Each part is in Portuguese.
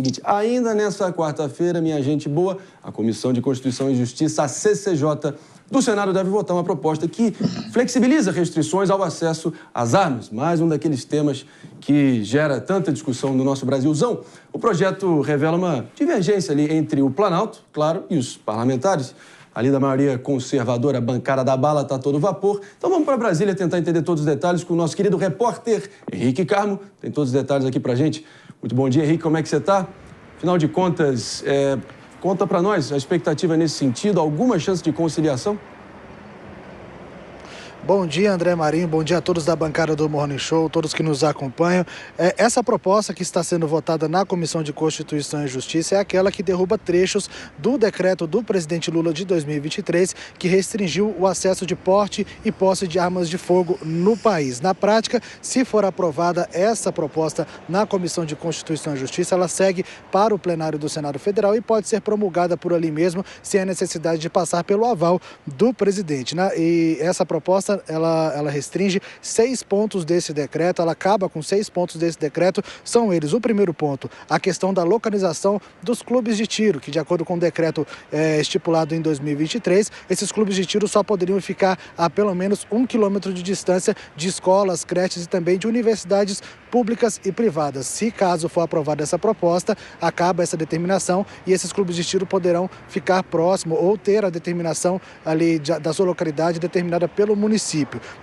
seguinte: ainda nessa quarta-feira, minha gente boa, a Comissão de Constituição e Justiça, a CCJ, do Senado deve votar uma proposta que flexibiliza restrições ao acesso às armas. Mais um daqueles temas que gera tanta discussão no nosso Brasilzão. O projeto revela uma divergência ali entre o Planalto, claro, e os parlamentares. Ali da maioria conservadora, a bancada da bala está a todo vapor. Então vamos para Brasília tentar entender todos os detalhes com o nosso querido repórter Henrique Carmo. Tem todos os detalhes aqui pra gente. Muito bom dia, Henrique, como é que você está? Afinal de contas, conta para nós a expectativa nesse sentido, alguma chance de conciliação? Bom dia, André Marinho, bom dia a todos da bancada do Morning Show, todos que nos acompanham. Essa proposta que está sendo votada na Comissão de Constituição e Justiça é aquela que derruba trechos do decreto do presidente Lula de 2023, que restringiu o acesso de porte e posse de armas de fogo no país. Na prática, se for aprovada essa proposta na Comissão de Constituição e Justiça, ela segue para o plenário do Senado Federal e pode ser promulgada por ali mesmo, sem a necessidade de passar pelo aval do presidente, né? E essa proposta ela restringe 6 pontos desse decreto, ela acaba com 6 pontos desse decreto. São eles: o primeiro ponto, a questão da localização dos clubes de tiro, que de acordo com o decreto estipulado em 2023, esses clubes de tiro só poderiam ficar a pelo menos 1 quilômetro de distância de escolas, creches e também de universidades públicas e privadas. Se caso for aprovada essa proposta, acaba essa determinação e esses clubes de tiro poderão ficar próximo ou ter a determinação ali da sua localidade determinada pelo município.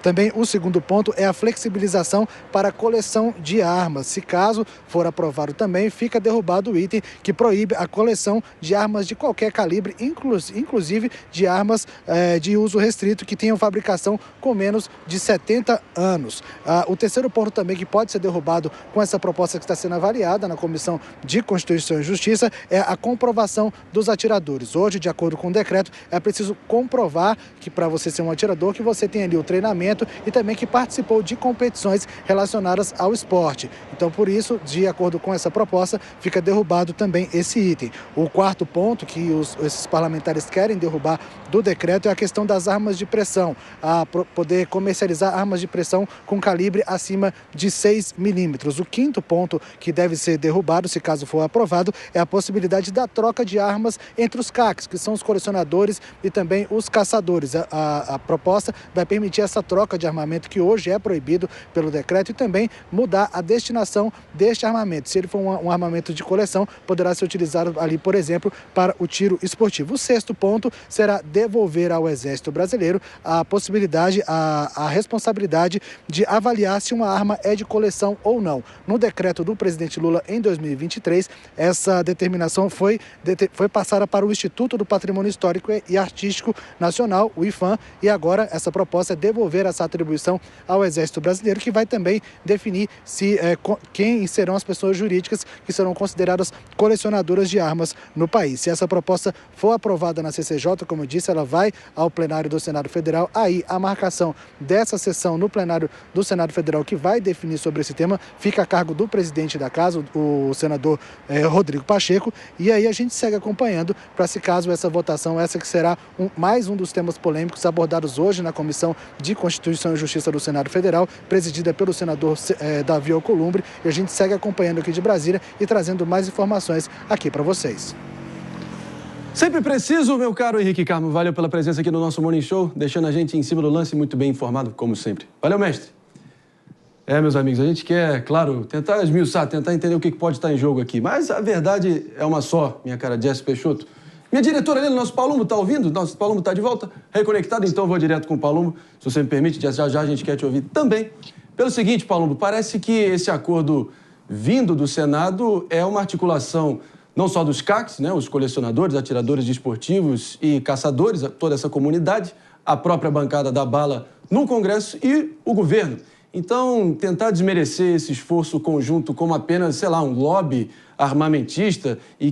Também o segundo ponto é a flexibilização para a coleção de armas. Se caso for aprovado também, fica derrubado o item que proíbe a coleção de armas de qualquer calibre, inclusive de armas de uso restrito que tenham fabricação com menos de 70 anos. O terceiro ponto também que pode ser derrubado com essa proposta que está sendo avaliada na Comissão de Constituição e Justiça é a comprovação dos atiradores. Hoje, de acordo com o decreto, é preciso comprovar que para você ser um atirador, que você tem ali o treinamento e também que participou de competições relacionadas ao esporte. Então, por isso, de acordo com essa proposta, fica derrubado também esse item. O quarto ponto que esses parlamentares querem derrubar do decreto é a questão das armas de pressão, a poder comercializar armas de pressão com calibre acima de 6 milímetros. O quinto ponto que deve ser derrubado, se caso for aprovado, é a possibilidade da troca de armas entre os CACs, que são os colecionadores e também os caçadores. A proposta vai permitir essa troca de armamento que hoje é proibido pelo decreto e também mudar a destinação deste armamento. Se ele for um armamento de coleção, poderá ser utilizado ali, por exemplo, para o tiro esportivo. O sexto ponto será devolver ao Exército Brasileiro a possibilidade, a responsabilidade de avaliar se uma arma é de coleção ou não. No decreto do presidente Lula em 2023, essa determinação foi passada para o Instituto do Patrimônio Histórico e Artístico Nacional, o IPHAN, e agora essa proposta é devolver essa atribuição ao Exército Brasileiro, que vai também definir quem serão as pessoas jurídicas que serão consideradas colecionadoras de armas no país. Se essa proposta for aprovada na CCJ, como eu disse, ela vai ao plenário do Senado Federal. Aí a marcação dessa sessão no plenário do Senado Federal, que vai definir sobre esse tema, fica a cargo do presidente da casa, o senador Rodrigo Pacheco. E aí a gente segue acompanhando para, se caso essa votação, essa que será mais um dos temas polêmicos abordados hoje na Comissão de Constituição e Justiça do Senado Federal, presidida pelo senador Davi Alcolumbre. E a gente segue acompanhando aqui de Brasília e trazendo mais informações aqui para vocês. Sempre preciso, meu caro Henrique Carmo. Valeu pela presença aqui no nosso Morning Show, deixando a gente em cima do lance muito bem informado, como sempre. Valeu, mestre. Meus amigos, a gente quer, claro, tentar esmiuçar, tentar entender o que pode estar em jogo aqui. Mas a verdade é uma só, minha cara Jess Peixoto. Minha diretora ali, nosso Palumbo, tá ouvindo? Nosso Palumbo tá de volta, reconectado, então eu vou direto com o Palumbo. Se você me permite, já a gente quer te ouvir também. Pelo seguinte, Palumbo, parece que esse acordo vindo do Senado é uma articulação não só dos CACs, né, os colecionadores, atiradores desportivos e caçadores, toda essa comunidade, a própria bancada da bala no Congresso e o governo. Então, tentar desmerecer esse esforço conjunto como apenas, sei lá, um lobby armamentista e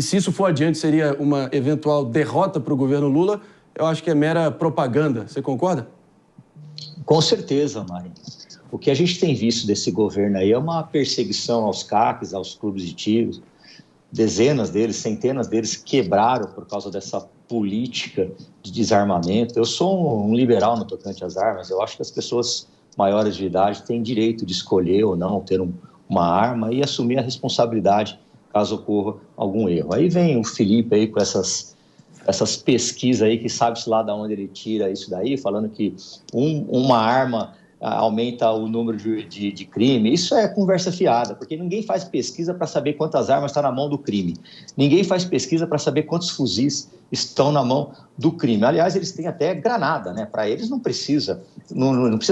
se isso for adiante seria uma eventual derrota para o governo Lula, eu acho que é mera propaganda. Você concorda? Com certeza, Mário. O que a gente tem visto desse governo aí é uma perseguição aos CACs, aos clubes de tiro. Dezenas deles, centenas deles quebraram por causa dessa política de desarmamento. Eu sou um liberal no tocante às armas. Eu acho que as pessoas maiores de idade têm direito de escolher ou não ter um uma arma e assumir a responsabilidade caso ocorra algum erro. Aí vem o Felipe aí com essas pesquisas aí, que sabe-se lá de onde ele tira isso daí, falando que uma arma aumenta o número de crime. Isso é conversa fiada, porque ninguém faz pesquisa para saber quantas armas estão na mão do crime. Ninguém faz pesquisa para saber quantos fuzis estão na mão do crime. Aliás, eles têm até granada, né? Para eles não precisa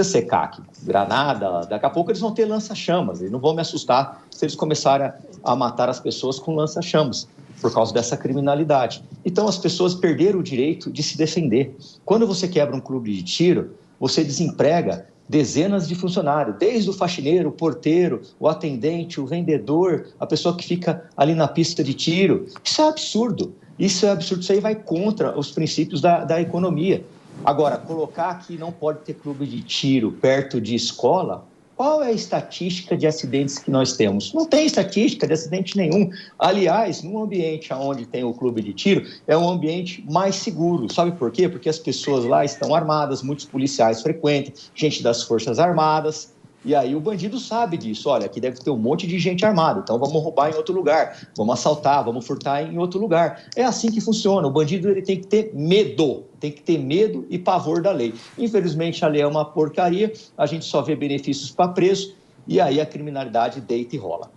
ser CAC. Granada, daqui a pouco eles vão ter lança-chamas. Eles não vão me assustar se eles começarem a matar as pessoas com lança-chamas, por causa dessa criminalidade. Então, as pessoas perderam o direito de se defender. Quando você quebra um clube de tiro, você desemprega dezenas de funcionários, desde o faxineiro, o porteiro, o atendente, o vendedor, a pessoa que fica ali na pista de tiro. Isso é absurdo. Isso aí vai contra os princípios da economia. Agora, colocar que não pode ter clube de tiro perto de escola, qual é a estatística de acidentes que nós temos? Não tem estatística de acidente nenhum. Aliás, num ambiente onde tem o clube de tiro, é um ambiente mais seguro. Sabe por quê? Porque as pessoas lá estão armadas, muitos policiais frequentam, gente das Forças Armadas. E aí o bandido sabe disso. Olha, aqui deve ter um monte de gente armada, então vamos roubar em outro lugar, vamos assaltar, vamos furtar em outro lugar. É assim que funciona. O bandido ele tem que ter medo e pavor da lei. Infelizmente, a lei é uma porcaria, a gente só vê benefícios para preso, e aí a criminalidade deita e rola.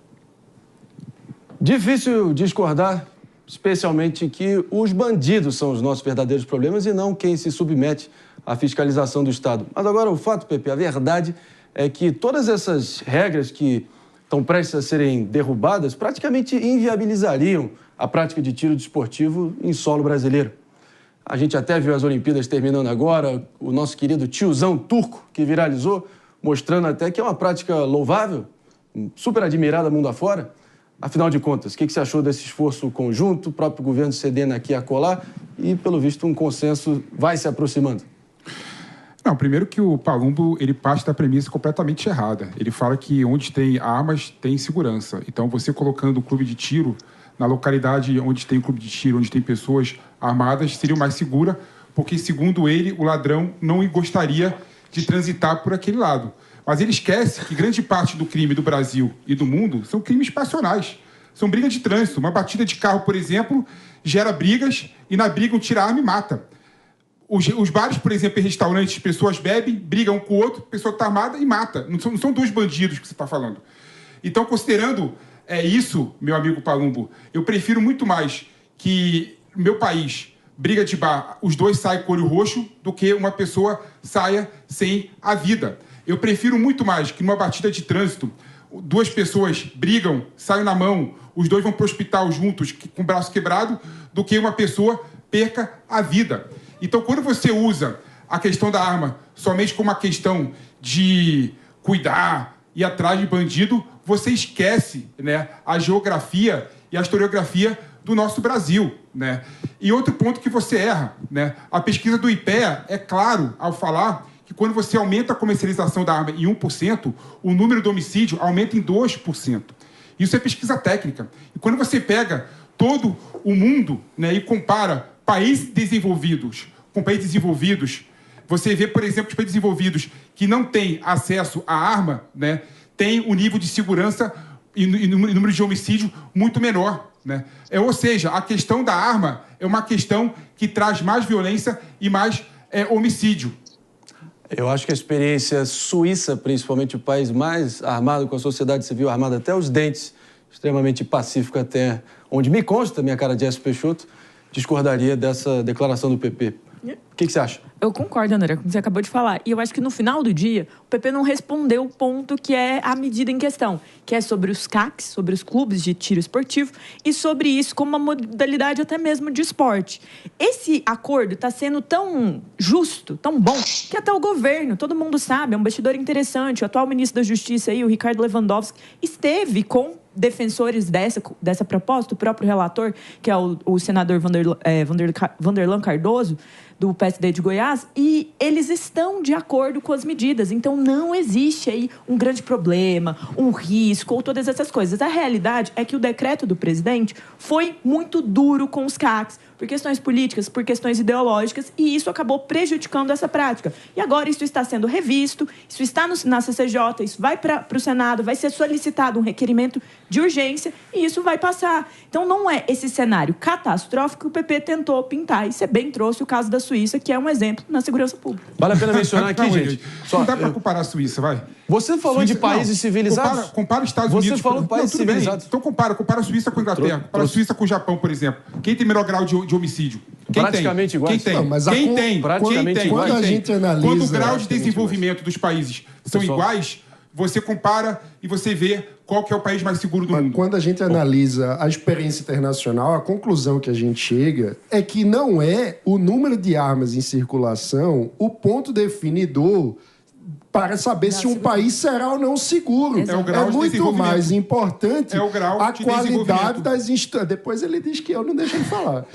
Difícil discordar, especialmente que os bandidos são os nossos verdadeiros problemas e não quem se submete à fiscalização do Estado. Mas agora o fato, Pepe, a verdade é que todas essas regras que estão prestes a serem derrubadas praticamente inviabilizariam a prática de tiro desportivo em solo brasileiro. A gente até viu as Olimpíadas terminando agora, o nosso querido tiozão turco que viralizou, mostrando até que é uma prática louvável, super admirada mundo afora. Afinal de contas, o que você achou desse esforço conjunto, o próprio governo cedendo aqui a colar e, pelo visto, um consenso vai se aproximando? Não, primeiro que o Palumbo, ele parte da premissa completamente errada. Ele fala que onde tem armas, tem segurança. Então, você colocando o clube de tiro na localidade onde tem clube de tiro, onde tem pessoas armadas, seria mais segura, porque, segundo ele, o ladrão não gostaria de transitar por aquele lado. Mas ele esquece que grande parte do crime do Brasil e do mundo são crimes passionais. São brigas de trânsito. Uma batida de carro, por exemplo, gera brigas e na briga um tira a arma e mata. Os bares, por exemplo, em restaurantes, pessoas bebem, brigam um com o outro, a pessoa está armada e mata. Não são dois bandidos que você está falando. Então, considerando isso, meu amigo Palumbo, eu prefiro muito mais que no meu país, briga de bar, os dois saem com o olho roxo, do que uma pessoa saia sem a vida. Eu prefiro muito mais que numa batida de trânsito, duas pessoas brigam, saem na mão, os dois vão para o hospital juntos, com o braço quebrado, do que uma pessoa perca a vida. Então, quando você usa a questão da arma somente como uma questão de cuidar e ir atrás de bandido, você esquece, né, a geografia e a historiografia do nosso Brasil, né? E outro ponto que você erra, né? A pesquisa do IPEA é claro ao falar que quando você aumenta a comercialização da arma em 1%, o número de homicídio aumenta em 2%. Isso é pesquisa técnica. E quando você pega todo o mundo, né, e compara países desenvolvidos com países desenvolvidos, você vê, por exemplo, os países desenvolvidos que não têm acesso à arma, né, tem um nível de segurança e número de homicídio muito menor, né? Ou seja, a questão da arma é uma questão que traz mais violência e mais homicídio. Eu acho que a experiência suíça, principalmente o país mais armado, com a sociedade civil armada até os dentes, extremamente pacífico até onde me consta, minha cara de Écio Peixoto, discordaria dessa declaração do PP. O que você acha? Eu concordo, André, como você acabou de falar. E eu acho que no final do dia, o PP não respondeu o ponto que é a medida em questão, que é sobre os CACs, sobre os clubes de tiro esportivo e sobre isso como uma modalidade até mesmo de esporte. Esse acordo está sendo tão justo, tão bom, que até o governo, todo mundo sabe, é um bastidor interessante. O atual ministro da Justiça, aí, o Ricardo Lewandowski, esteve com defensores dessa proposta, o próprio relator, que é o senador Vanderlan Cardoso, do PSD de Goiás, e eles estão de acordo com as medidas. Então, não existe aí um grande problema, um risco ou todas essas coisas. A realidade é que o decreto do presidente foi muito duro com os CACs, por questões políticas, por questões ideológicas, e isso acabou prejudicando essa prática. E agora isso está sendo revisto, isso está na CCJ, isso vai para o Senado, vai ser solicitado um requerimento de urgência e isso vai passar. Então não é esse cenário catastrófico que o PP tentou pintar. E você bem trouxe o caso da Suíça, que é um exemplo na segurança pública. Vale a pena mencionar aqui, gente. Não dá para comparar a Suíça, vai. Você falou Suíça, de países civilizados? Compara os Estados Unidos. Você falou países civilizados. Então compara a Suíça com a Inglaterra, compara a Suíça com o Japão, por exemplo. Quem tem menor grau de homicídio? Quem praticamente iguais. Quem tem? Não, Quem tem? Praticamente iguais. Quando a gente analisa... Quando o grau de desenvolvimento dos países são iguais, você compara e você vê qual que é o país mais seguro do mundo. Quando a gente analisa a experiência internacional, a conclusão que a gente chega é que não é o número de armas em circulação o ponto definidor para saber se um país será ou não seguro. É o grau de muito desenvolvimento. mais importante É o grau a de qualidade das instituições. Depois ele diz que eu não deixo ele falar.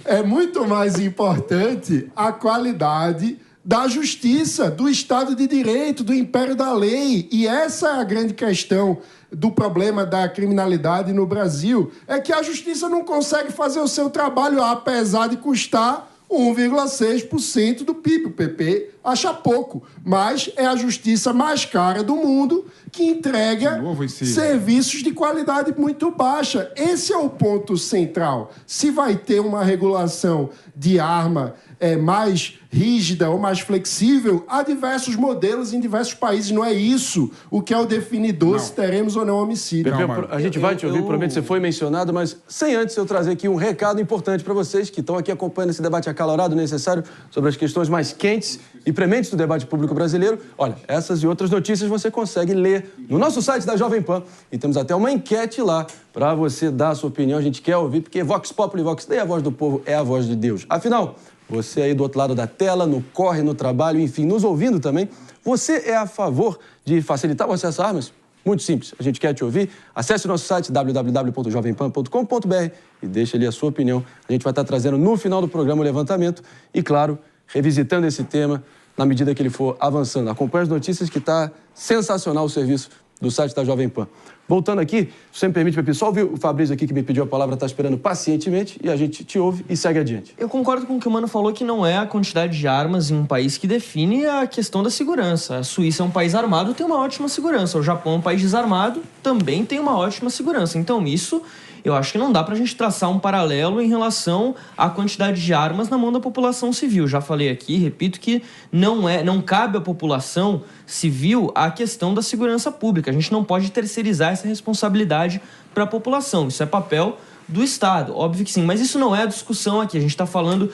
É muito mais importante a qualidade da justiça, do Estado de Direito, do império da lei. E essa é a grande questão do problema da criminalidade no Brasil. É que a justiça não consegue fazer o seu trabalho, apesar de custar 1,6% do PIB. O PP acha pouco, mas é a justiça mais cara do mundo que entrega serviços de qualidade muito baixa. Esse é o ponto central. Se vai ter uma regulação de arma mais rígida ou mais flexível, há diversos modelos em diversos países. Não é isso o que é o definidor se teremos ou não homicídio. Pepe, a gente vai te ouvir, provavelmente você foi mencionado, mas sem antes eu trazer aqui um recado importante para vocês que estão aqui acompanhando esse debate acalorado necessário sobre as questões mais quentes e prementes do debate público brasileiro. Olha, essas e outras notícias você consegue ler no nosso site da Jovem Pan e temos até uma enquete lá para você dar a sua opinião. A gente quer ouvir, porque Vox Populi, Vox Dei, a voz do povo é a voz de Deus. Afinal, você aí do outro lado da tela, no corre, no trabalho, enfim, nos ouvindo também, você é a favor de facilitar o acesso a armas? Muito simples, a gente quer te ouvir. Acesse o nosso site www.jovempan.com.br e deixe ali a sua opinião. A gente vai estar trazendo no final do programa o levantamento e, claro, revisitando esse tema na medida que ele for avançando. Acompanhe as notícias que está sensacional o serviço do site da Jovem Pan. Voltando aqui, se você me permite, Pepe, só ouvir o Fabrício aqui que me pediu a palavra, está esperando pacientemente e a gente te ouve e segue adiante. Eu concordo com o que o Mano falou, que não é a quantidade de armas em um país que define a questão da segurança. A Suíça é um país armado, tem uma ótima segurança. O Japão é um país desarmado, também tem uma ótima segurança. Então isso, eu acho que não dá pra gente traçar um paralelo em relação à quantidade de armas na mão da população civil. Já falei aqui, repito, que não cabe à população civil a questão da segurança pública. A gente não pode terceirizar essa responsabilidade para a população. Isso é papel do Estado, óbvio que sim. Mas isso não é a discussão aqui. A gente está falando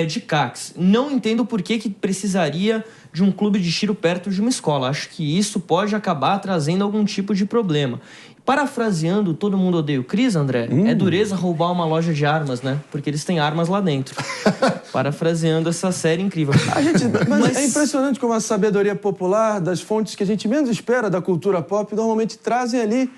de CACs. Não entendo por que precisaria de um clube de tiro perto de uma escola. Acho que isso pode acabar trazendo algum tipo de problema. Parafraseando Todo Mundo Odeia o Cris, André, é dureza roubar uma loja de armas, né? Porque eles têm armas lá dentro. Parafraseando essa série incrível. Mas é impressionante como a sabedoria popular, das fontes que a gente menos espera da cultura pop, normalmente trazem ali.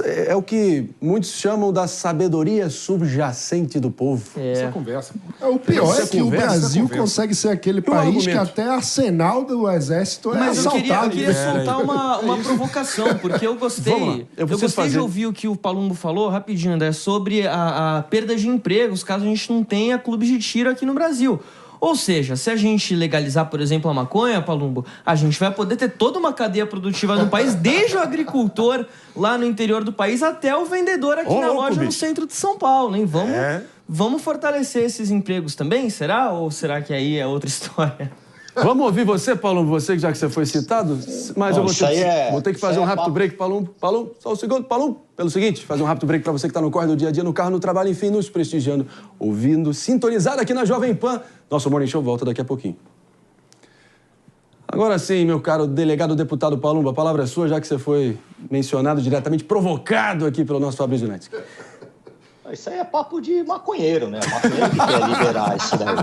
É o que muitos chamam da sabedoria subjacente do povo. Essa conversa. O pior é que o Brasil consegue ser aquele país que até arsenal do exército é assaltado. Mas eu queria soltar uma provocação, porque eu gostei. Eu gostei de ouvir o que o Palumbo falou, rapidinho, André, sobre a perda de empregos, caso a gente não tenha clubes de tiro aqui no Brasil. Ou seja, se a gente legalizar, por exemplo, a maconha, Palumbo, a gente vai poder ter toda uma cadeia produtiva no país, desde o agricultor lá no interior do país até o vendedor aqui na loja no centro de São Paulo, hein? Vamos fortalecer esses empregos também, será? Ou será que aí é outra história? Vamos ouvir você, Palumbo, você, já que você foi citado, mas eu vou ter que fazer um rápido break, Palumbo, só um segundo, Palumbo, pelo seguinte, fazer um rápido break para você que está no corre do dia a dia, no carro, no trabalho, enfim, nos prestigiando, ouvindo, sintonizado aqui na Jovem Pan. Nosso Morning Show volta daqui a pouquinho. Agora sim, meu caro delegado deputado Palumbo, a palavra é sua, já que você foi mencionado diretamente, provocado aqui pelo nosso Fabrício Neto. Isso aí é papo de maconheiro, né? Maconheiro que quer liberar isso daí.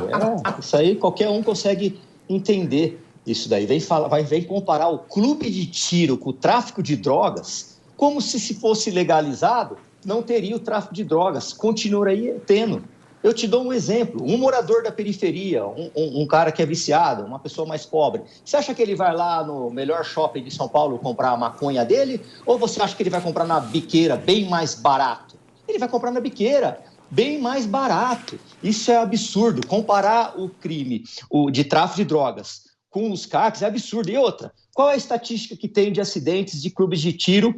Isso aí qualquer um consegue entender isso daí. Vem comparar o clube de tiro com o tráfico de drogas, como se fosse legalizado, não teria o tráfico de drogas. Continuaria tendo. Eu te dou um exemplo. Um morador da periferia, um cara que é viciado, uma pessoa mais pobre, você acha que ele vai lá no melhor shopping de São Paulo comprar a maconha dele? Ou você acha que ele vai comprar na biqueira, bem mais barato? Ele vai comprar na biqueira, bem mais barato. Isso é absurdo. Comparar o crime de tráfico de drogas com os CACs é absurdo. E outra, qual é a estatística que tem de acidentes de clubes de tiro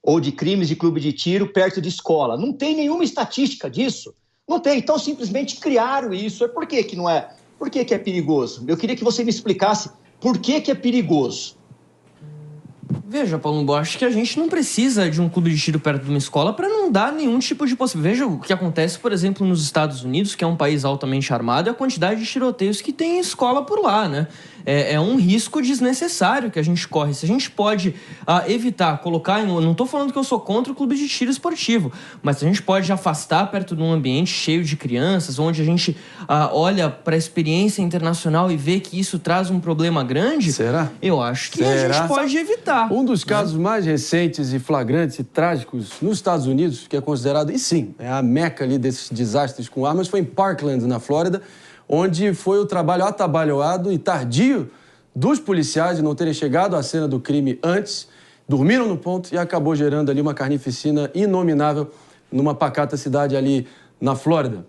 ou de crimes de clube de tiro perto de escola? Não tem nenhuma estatística disso. Não tem. Então, simplesmente criaram isso. Por que que não é? Por que que é perigoso? Eu queria que você me explicasse por que que é perigoso. Veja, Paulo, eu acho que a gente não precisa de um clube de tiro perto de uma escola para não dar nenhum tipo de possibilidade. Veja o que acontece, por exemplo, nos Estados Unidos, que é um país altamente armado, e a quantidade de tiroteios que tem em escola por lá, né? É um risco desnecessário que a gente corre. Se a gente pode evitar, colocar em... Não estou falando que eu sou contra o clube de tiro esportivo, mas se a gente pode afastar perto de um ambiente cheio de crianças, onde a gente olha para a experiência internacional e vê que isso traz um problema grande... Será? Eu acho que a gente pode evitar. Um dos casos mais recentes e flagrantes e trágicos nos Estados Unidos, que é considerado, e sim, é a meca ali desses desastres com armas, foi em Parkland, na Flórida, onde foi o trabalho atabalhoado e tardio dos policiais de não terem chegado à cena do crime antes, dormiram no ponto e acabou gerando ali uma carnificina inominável numa pacata cidade ali na Flórida.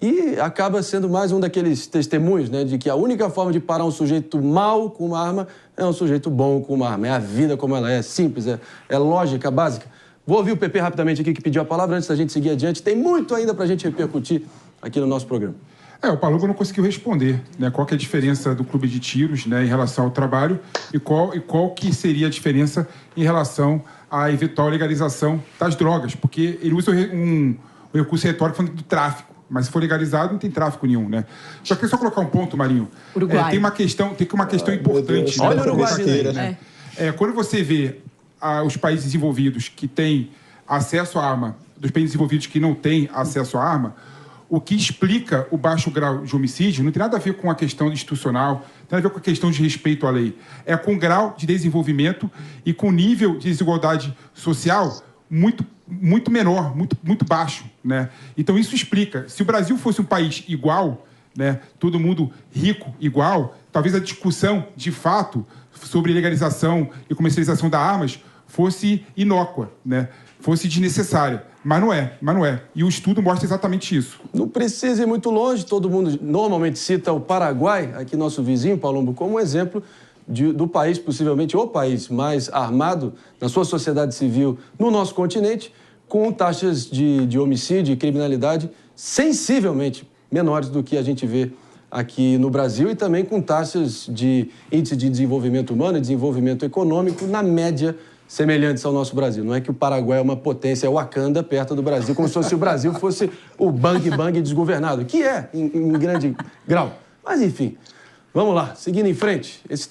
E acaba sendo mais um daqueles testemunhos, né, de que a única forma de parar um sujeito mau com uma arma é um sujeito bom com uma arma. É a vida como ela é simples, é lógica, básica. Vou ouvir o PP rapidamente aqui, que pediu a palavra antes da gente seguir adiante. Tem muito ainda pra gente repercutir aqui no nosso programa. O Palumbo não conseguiu responder, né, qual que é a diferença do clube de tiros, né, em relação ao trabalho e qual que seria a diferença em relação à eventual legalização das drogas, porque ele usa um recurso retórico falando do tráfico, mas se for legalizado não tem tráfico nenhum, né? Só que só colocar um ponto, Marinho. Uruguai. Tem uma questão importante. Olha o Uruguai, né? Quando você vê os países desenvolvidos que têm acesso à arma, dos países desenvolvidos que não têm acesso à arma, o que explica o baixo grau de homicídio não tem nada a ver com a questão institucional, não tem nada a ver com a questão de respeito à lei. É com o grau de desenvolvimento e com o nível de desigualdade social muito menor, muito baixo, né? Então, isso explica. Se o Brasil fosse um país igual, né, todo mundo rico igual, talvez a discussão, de fato, sobre legalização e comercialização das armas fosse inócua, né? Fosse desnecessária. Mas não é. E o estudo mostra exatamente isso. Não precisa ir muito longe. Todo mundo normalmente cita o Paraguai, aqui nosso vizinho, Palumbo, como um exemplo do país, possivelmente o país mais armado na sua sociedade civil no nosso continente, com taxas de homicídio e criminalidade sensivelmente menores do que a gente vê aqui no Brasil e também com taxas de índice de desenvolvimento humano e desenvolvimento econômico na média semelhantes ao nosso Brasil. Não é que o Paraguai é uma potência Wakanda perto do Brasil, como se o Brasil fosse o bang-bang desgovernado, que é em grande grau. Mas, enfim, vamos lá, seguindo em frente. Esse